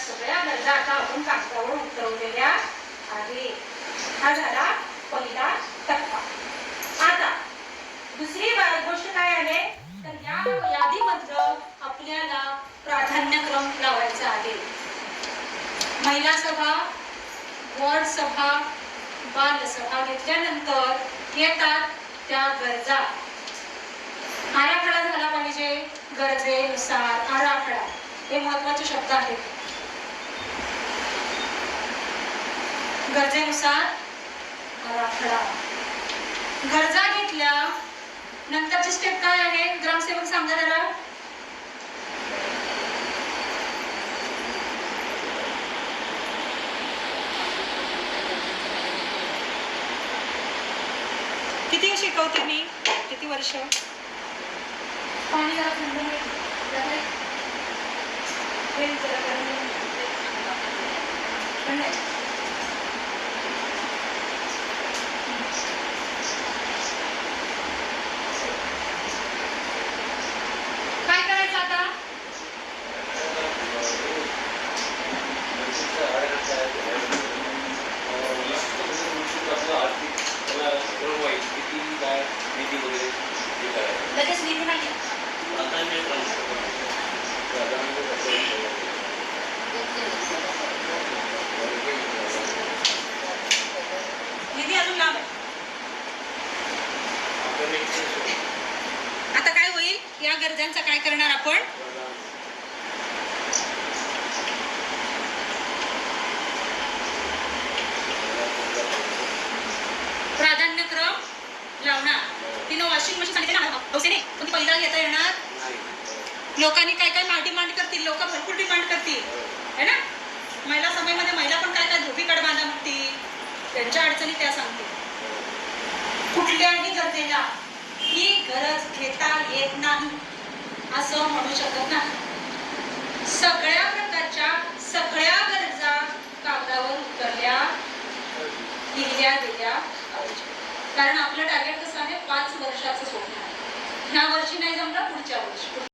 सगळ्या गरजा आता आपण कागदावर उतरवलेल्या आहेत. हा झाला पहिला टप्पा. आता दुसरी गोष्ट काय आहे तर या यादीमधलं आपल्याला प्राधान्यक्रम लावायचा आहे. महिला सभा, वॉर्ड सभा, बालसभा घेतल्यानंतर येतात त्या गरजा. आराखडा झाला पाहिजे. गरजेनुसार आराखडा हे महत्वाचे शब्द आहेत. गरजेनुसार आराखडा. गरजा घेतल्या नंतरची स्टेप काय आहे ग्रामसेवक सांगा जरा. किती शिकवते मी, किती वर्ष. पाणी जरा थंड काय करायचं आता. लगेच निधी नाही निधी अजून लाभ आहे. आता काय होईल या गरजांचा काय करणार आपण. प्राधान्यक्रम लावणार. तिनं वॉशिंग मशीन सांगितलं ना हौसेने पण ती पहिला घेता येणार. लोकांनी काय काय डिमांड करतील. लोक भरपूर डिमांड करतील है ना. महिला सभेमध्ये महिला पण काय काय धोबी कड बांधा म्हणतील. त्यांच्या अडचणी त्या सांगतील. कुठल्याही गरजेला ही गरज घेता येत नाही असं म्हणू शकत नाही. सगळ्या प्रकारच्या सगळ्या गरजा कागदावर उतरल्या लिहिल्या गेल्या पाहिजे. कारण आपलं टार्गेट कसं आहे 5 वर्षाचं स्वप्न आहे. ह्या वर्षी नाही जमलं पुढच्या वर्षी.